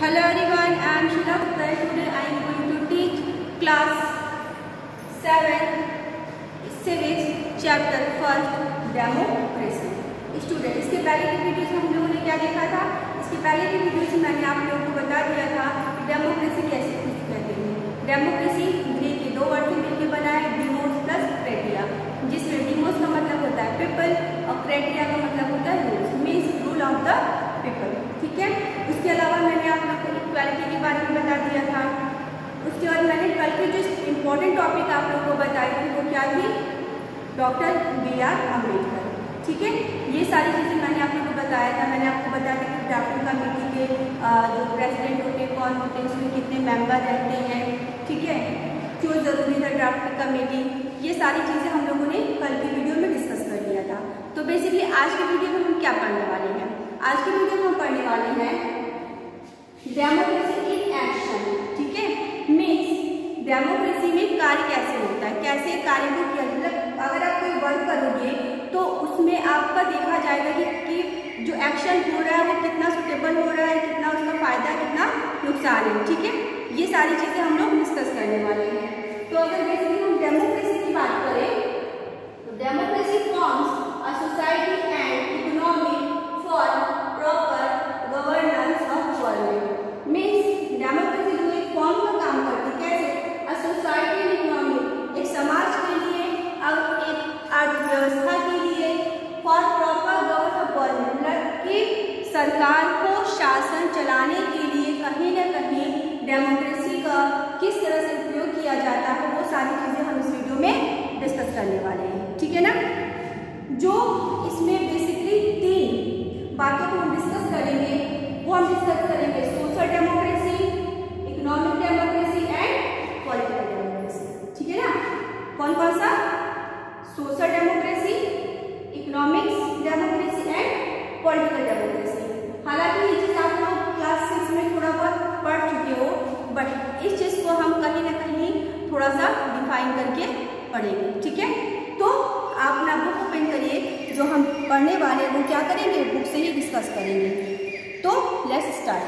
Hello everyone, I am Sheila Gupta. Today I am going to teach class 7 civics chapter 1 democracy. Student, इसके पहले की videos में हम लोगों ने क्या देखा था? इसके पहले की वीडियोस में मैंने आप लोगों को बता दिया था कि डेमोक्रेसी कैसे कहते हैं। डेमोक्रेसी ग्रीक के दो वर्ड से मिलकर बना है, डिमोस प्लस क्रेटिया, जिसमें डिमोस का मतलब होता है पीपल और क्रेटिया का मतलब होता है rules, means rule of the people. ठीक है, उसके अलावा मैंने आप लोग को इक्वालिटी के बारे में बता दिया था। उसके बाद मैंने कल की जो इम्पोर्टेंट टॉपिक आप लोगों को बताई थी वो क्या थी? Doctor B.R. अम्बेडकर। ठीक है, ये सारी चीज़ें मैंने आप लोगों को बताया था। मैंने आपको बताया था कि ड्राफ्टिंग कमेटी के जो प्रेसिडेंट होते हैं, कौन होते हैं, उसमें कितने मेंबर रहते हैं, ठीक है, क्यों ज़रूरी था ड्राफ्टिंग कमेटी, ये सारी चीज़ें हम लोगों ने कल की वीडियो में डिस्कस कर लिया था। तो बेसिकली आज की वीडियो में हम क्या पढ़ने वाले हैं? आज की वीडियो में हम पढ़ने वाले हैं डेमोक्रेसी इन एक्शन। ठीक है, मीन्स डेमोक्रेसी में कार्य कैसे होता है, कैसे कार्य को किया, मतलब अगर आप कोई वर्क करोगे तो उसमें आपका देखा जाएगा कि जो एक्शन हो रहा है वो कितना सुटेबल हो रहा है, कितना उसका फायदा, कितना नुकसान है। ठीक है, ये सारी चीजें हम लोग डिस्कस करने वाले हैं। तो अगर बेसिकली हम डेमोक्रेसी की बात करें तो democracy forms a society and economy for proper governance of government. Means democracy जो एक फॉर्म का काम करती है, कैसे? अ सोसाइटी एंड इकोनॉमी, एक समाज के लिए और एक अर्थव्यवस्था के लिए, for proper governance of government, मतलब कि सरकार को शासन चलाने के लिए कहीं न कहीं डेमोक्रेसी का किस तरह से उपयोग किया जाता है, वो सारी चीजें हम इस वीडियो में डिस्कस करने वाले हैं। ठीक है ना, जो इसमें बेसिकली 3 बातों को हम डिस्कस करेंगे, वो हम डिस्कस करेंगे social democracy, economic democracy and political democracy. ठीक है ना, कौन कौन सा? Social democracy, economics democracy and political democracy. हालांकि ये चीज आप लोग क्लास 6 में थोड़ा बहुत पढ़ चुके हो, बट इस चीज को हम कहीं ना कहीं थोड़ा सा डिफाइन करके पढ़ेंगे। ठीक है, तो आप अपना बुक ओपन करिए, जो हम पढ़ने वाले हैं वो क्या करेंगे, बुक से ही डिस्कस करेंगे। तो let's start.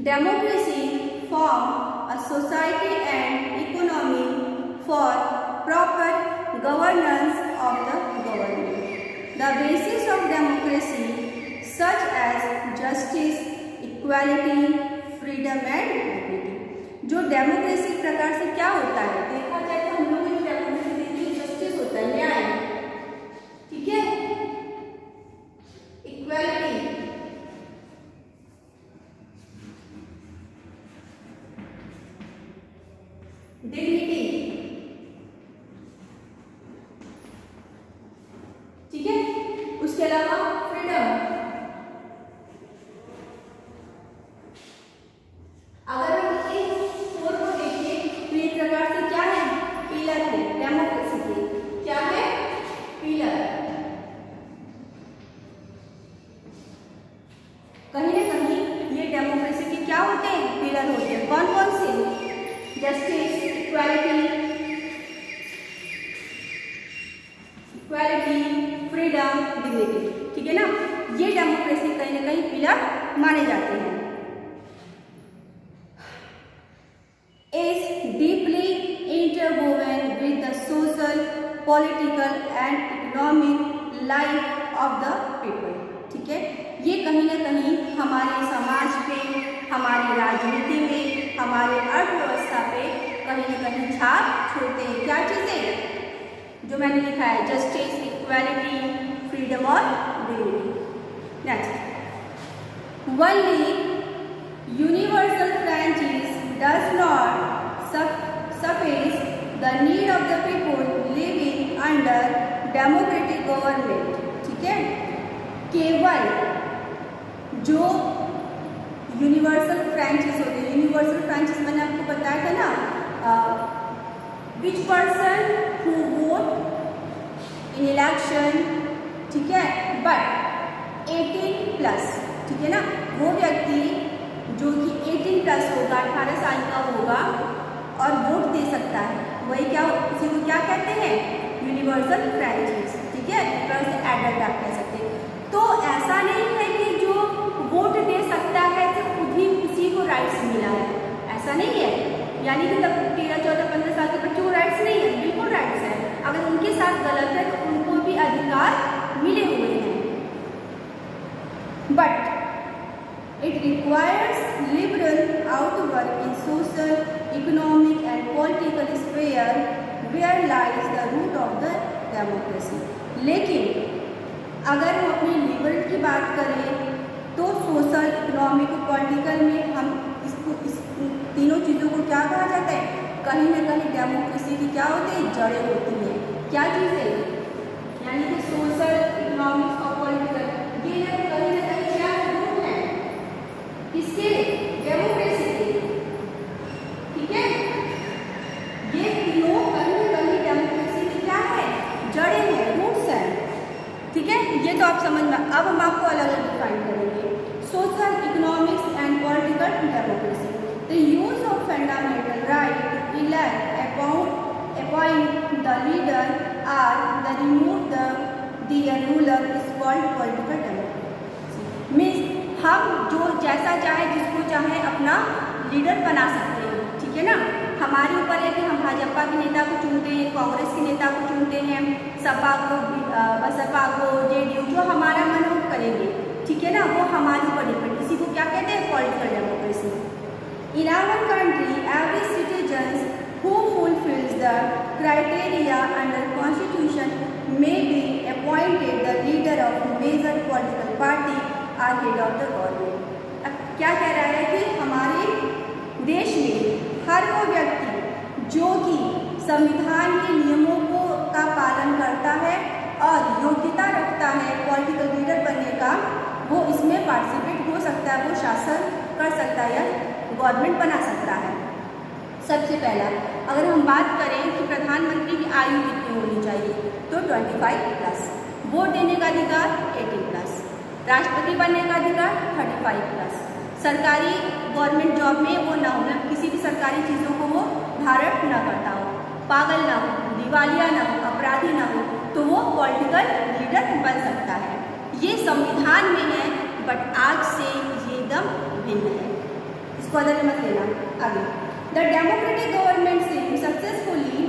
Democracy form a society and economy for proper governance of the government. The basis of democracy such as justice, equality, freedom and dignity. जो डेमोक्रेसी प्रकार से क्या होता है, देखा जाए तो हम लोग जो डेमोक्रेसी देखते हैं, जस्टिस होता है, न्याय, ठीक है, इक्वालिटी, डिग्निटी, ठीक है, उसके अलावा फ्रीडम। अगर हम इन 4 को देखें तो एक प्रकार से क्या है, पिलर है डेमोक्रेसी के। क्या है? पिलर। कहीं ना कहीं ये डेमोक्रेसी के क्या होते हैं, पिलर होते हैं। कौन कौन से? Justice, equality, freedom, dignity. ठीक है ना, ये डेमोक्रेसी कहीं ना कहीं पिलर माने जाते हैं। Is deeply interwoven with the social, political and economic life of the people. ठीक है, ये कहीं ना कहीं हमारे समाज पे, हमारी राजनीति में, हमारे अर्थव्यवस्था पे कहीं ना कहीं छाप छोड़ते हैं। क्या चीजें जो मैंने लिखा है, जस्टिस, इक्वालिटी, फ्रीडम और dignity. Next, only universal franchise does not suffice the need of the people living under democratic government. ठीक है, केवल जो यूनिवर्सल फ्रेंचाइज होते हैं, यूनिवर्सल फ्रेंचाइज मैंने आपको बताया था ना, which person who vote in election, ठीक है, बट 18+, ठीक है ना, वो व्यक्ति जो कि 18+ होगा, 18 साल का होगा और वोट दे सकता है, वही क्या, उसी को क्या कहते हैं, यूनिवर्सल फ्रेंचाइज। ठीक है, एडल्ट आप कह सकते हैं। तो ऐसा नहीं है कि जो वोट दे सकता है सिर्फ but it requires liberal outwork in social, economic and political sphere where lies the root of the democracy. लेकिन अगर हम अपनी लिबरल की बात करें तो सोशल, इकोनॉमिक, पॉलिटिकल में हम इस तीनों चीज़ों को क्या कहा जाता है? कहीं ना कहीं डेमोक्रेसी की क्या होती है? जड़ें होती हैं। क्या चीज़ें? यानी कि सोशल, इकोनॉमिक्स और पॉलिटिकल, ये कहीं ना कहीं क्या रूट है किसके? डेमोक्रेसी के। ठीक है, ये तीनों कहीं ना कहीं डेमोक्रेसी की क्या है? जड़ें हैं, रूट्स हैं। ठीक है, ये तो आप समझ में। अब हम आपको अलग अलग डिफाइन करेंगे। Social, economics and political democracy, the use of fundamental right to elect, appoint the leader और the remove the ruler is called political democracy. Means हम जो जैसा चाहे, जिसको चाहे अपना लीडर बना सकते हैं। ठीक है ना, हमारे ऊपर है कि हम भाजपा के नेता को चुनते हैं, कांग्रेस के नेता को चुनते हैं, सपा को, बसपा को, जेडीयू, जो हमारा मन हो करेंगे। ठीक है ना, वो हमारे ऊपर डिपेंड। इसी को क्या कहते हैं? Political democracy. In our country every citizen who fulfills the criteria under Constitution may be appointed the leader of major political party or head of the government. अब क्या कह रहा है कि हमारे देश में हर वो व्यक्ति जो कि संविधान के नियमों का पालन करता है और योग्यता रखता है पॉलिटिकल लीडर बनने का, वो इसमें पार्टिसिपेट हो सकता है, वो शासन कर सकता है या गवर्नमेंट बना सकता है। सबसे पहला अगर हम बात करें कि प्रधानमंत्री की आयु कितनी होनी चाहिए, तो 25+, वोट देने का अधिकार 18+, राष्ट्रपति बनने का अधिकार 35+, सरकारी गवर्नमेंट जॉब में वो ना हो, किसी भी सरकारी चीज़ों को वो धारण न करता हो, पागल ना हो, दिवालिया ना हो, अपराधी ना हो, तो वो पॉलिटिकल लीडर बन सकता है। ये संविधान में है, बट आज से ये एकदम भिन्न है, इसको अदर मत लेना। आगे, the democratic government seems successfully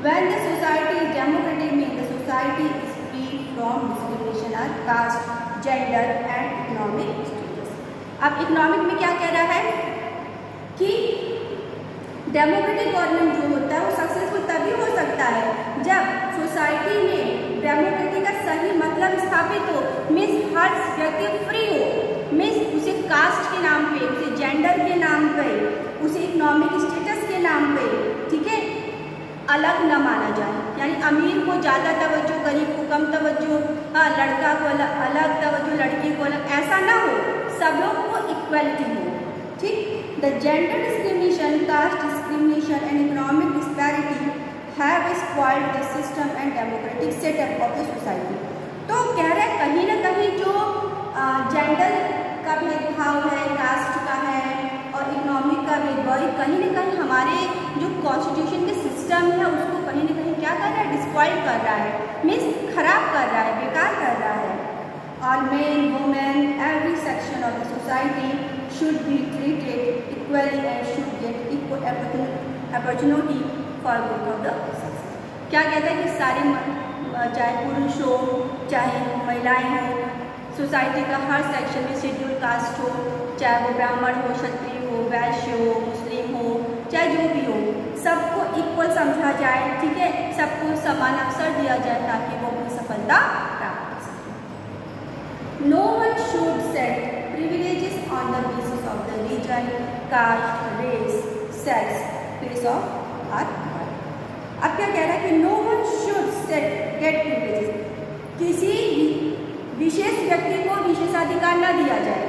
when the society is democratic, means the society is free from discrimination or caste, gender and economic status. अब इकोनॉमिक में क्या कह रहा है कि डेमोक्रेटिक गवर्नमेंट जो होता है वो सक्सेसफुल तभी हो सकता है जब सोसाइटी में डेमोक्रेसी का सही मतलब स्थापित हो, मीन्स हर व्यक्ति फ्री हो, मीन्स उसे कास्ट के नाम पे, उसे जेंडर के नाम पे, उसे इकोनॉमिक स्टेटस के नाम पे, ठीक है, अलग न माना जाए। यानी अमीर को ज़्यादा तवज्जो, गरीब को कम तवज्जो, लड़का को अलग तवज्जो, लड़की को अलग, ऐसा ना हो, सब लोग को इक्वलिटी हो। ठीक, the gender discrimination, caste discrimination and economic disparity have spoiled the system and democratic setup of the society. तो कह रहे हैं कहीं ना कहीं जो जेंडर का भेदभाव है, कास्ट का है और इकोनॉमिक का भेदभाव, कहीं ना कहीं हमारे जो कॉन्स्टिट्यूशन के सिस्टम है उसको कहीं ना कहीं क्या कर रहा है? डिस्पॉइल कर रहा है, मीन्स खराब कर रहा है, बेकार कर रहा है। और main, women, every section of the society should be treated equally and should get equal opportunity for both of the sexes। क्या कहता है कि सारे चाहे पुरुष हो चाहे महिलाएं हो, सोसाइटी का हर सेक्शन में शेड्यूल कास्ट हो, चाहे वो ब्राह्मण हो, क्षत्रिय हो, वैश्य हो, मुस्लिम हो, चाहे जो भी हो, सबको इक्वल समझा जाए। ठीक है, सबको समान अवसर दिया जाए ताकि वो अपनी सफलता प्राप्त कर सके। No one should set privileges on the basis of the region, caste, race, sex, place of birth। अब क्या कह रहा है कि no one should get privileges, किसी विशेष व्यक्ति को विशेषाधिकार न दिया जाए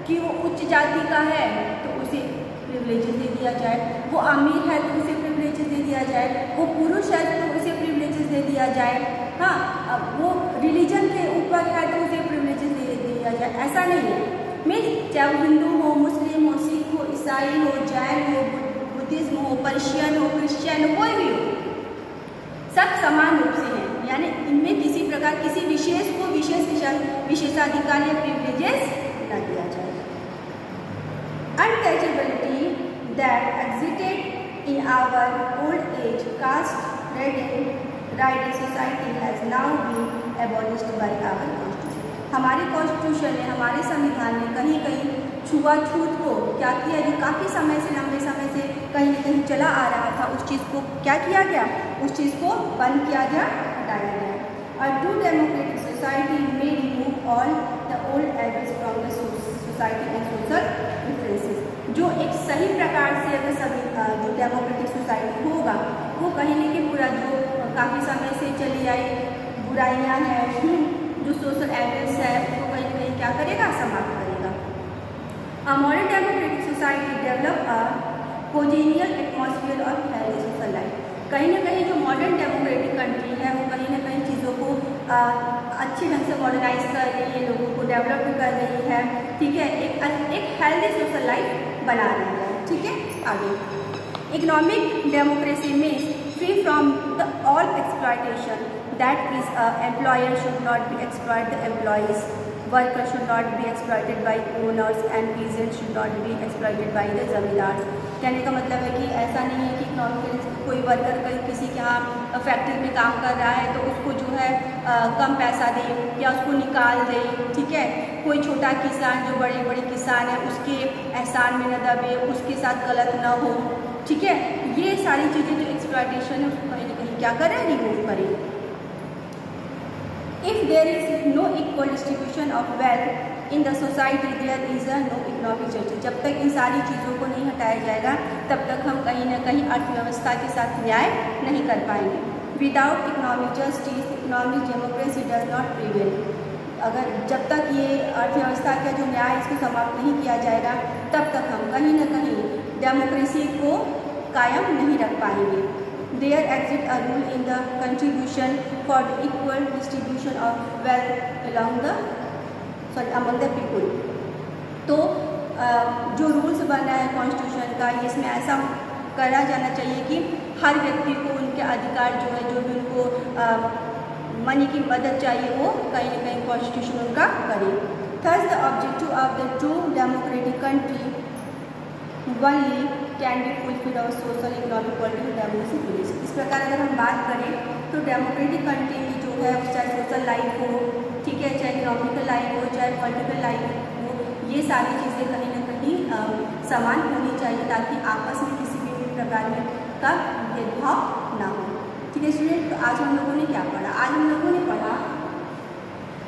कि वो उच्च जाति का है तो उसे प्रिविलेजेस दे दिया जाए, वो अमीर है तो उसे प्रिविलेजेस दे दिया जाए, वो पुरुष है तो उसे प्रिविलेजेस दे दिया जाए, हाँ, अब वो रिलीजन के ऊपर है तो उसे प्रिविलेजेस दे दिया जाए, ऐसा नहीं है। मीन्स चाहे वो हिंदू हो, मुस्लिम हो, सिख हो, ईसाई हो, जैन हो, बुद्धिज्म हो, पर्शियन हो, क्रिश्चियन हो, कोई भी हो, सब समान रूप से हैं। यानी इनमें किसी प्रकार किसी विशेष को विशेषाधिकार या प्रिविलेजेस न दिया जाए। Untouchability that existed in our old age caste right in society has now been abolished by our constitution. हमारे कॉन्स्टिट्यूशन ने, हमारे संविधान ने कहीं कहीं छुआछूत को क्या किया, जो काफ़ी समय से, लंबे समय से कहीं न कहीं चला आ रहा था, उस चीज़ को क्या किया गया, उस चीज़ को बंद किया गया, हटाया गया। A true democratic society may remove all the old habits from the society and social differences। जो एक सही प्रकार से अगर सभी जो डेमोक्रेटिक सोसाइटी होगा वो कहीं न कहीं पूरा जो काफ़ी समय से चली आई बुराइयां हैं, जो सोशल एविडेंस है, उसको कहीं न कहीं क्या करेगा, समाप्त करेगा। A modern democratic society develop a congenial atmosphere of healthy social life। कहीं ना कहीं जो मॉडर्न डेमोक्रेटिक कंट्री है वो कहीं ना कहीं चीज़ों को अच्छे ढंग से मॉडर्नाइज कर रही है, लोगों को डेवलप कर रही है, ठीक है, एक हेल्दी सोशल लाइफ बना रही है, ठीक है। आगे, economic democracy means free from the all exploitation, that is employer should not be exploit the employees, worker should not be exploited by owners and peasant should not be exploited by the zamindars. कहने का मतलब है कि ऐसा नहीं है कि economic कोई वर्कर कहीं किसी के यहाँ फैक्ट्री में काम कर रहा है तो उसको जो है कम पैसा दे या उसको निकाल दे, ठीक है। कोई छोटा किसान जो बड़े बड़े किसान है उसके एहसान में न दबे, उसके साथ गलत न हो, ठीक है। ये सारी चीज़ें जो एक्सप्लॉयटेशन है उसको कहीं ना कहीं क्या करें, रिमूव करें। If there is no equal distribution of wealth in the society there is a no economic justice. जब तक इन सारी चीज़ों को नहीं हटाया जाएगा तब तक हम कहीं ना कहीं अर्थव्यवस्था के साथ न्याय नहीं कर पाएंगे। Without economic justice economic democracy does not prevail. अगर जब तक ये अर्थव्यवस्था का जो न्याय इसको समाप्त नहीं किया जाएगा तब तक हम कहीं ना कहीं डेमोक्रेसी को कायम नहीं रख पाएंगे। There exists a rule in the contribution for the equal distribution of wealth among the people। तो जो रूल्स बना है कॉन्स्टिट्यूशन का, इसमें ऐसा करा जाना चाहिए कि हर व्यक्ति को उनके अधिकार जो है, जो भी उनको मनी की मदद चाहिए वो कहीं ना कहीं कॉन्स्टिट्यूशन उनका करे। Thus the objective of the true democratic country only can be fulfilled of social, economic, political, democracy policy। इस प्रकार अगर हम बात करें तो डेमोक्रेटिक कंट्री में जो है चाहे सोशल लाइफ हो, ठीक है, चाहे इकोनॉमिकल लाइफ हो, चाहे पॉलिटिकल लाइफ हो, ये सारी चीज़ें कहीं ना कहीं समान होनी चाहिए ताकि आपस में किसी भी प्रकार में का भेदभाव ना हो, ठीक है स्टूडेंट। तो आज हम लोगों ने क्या पढ़ा, आज हम लोगों ने पढ़ा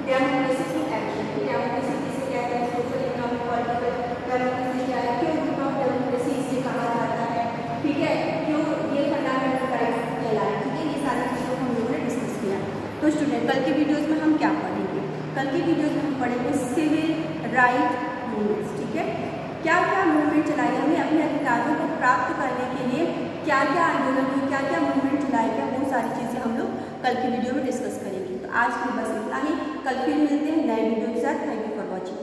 डेमोक्रेसी की एक्शन, डेमोक्रेसी किसे कहते हैं, सोशल, इकोनॉमिक, पॉलिटिकल, डेमोक्रेसी क्या है, क्यों डेमोक्रेसी इसे कहा जाता है, ठीक है, क्यों ये फंडामेंटल राइट्स कहलाए, ठीक है। ये सारी चीज़ों को हम लोगों ने डिस्कस किया। तो स्टूडेंट कल के वीडियोज़ में हम क्या पढ़ेंगे, कल की वीडियोज़ में हम पढ़ेंगे सिविल राइट मूवमेंट्स, ठीक है। क्या क्या मूवमेंट चलाई, हमें अपने अधिकारों को प्राप्त करने के लिए क्या क्या आंदोलन हुए, क्या क्या मूवमेंट चलाए गए, वो सारी चीज़ें हम लोग कल की वीडियो में डिस्कस करेंगे। तो आज के बस इतना ही, कल फिर मिलते हैं नए वीडियो के साथ। Thank you for watching.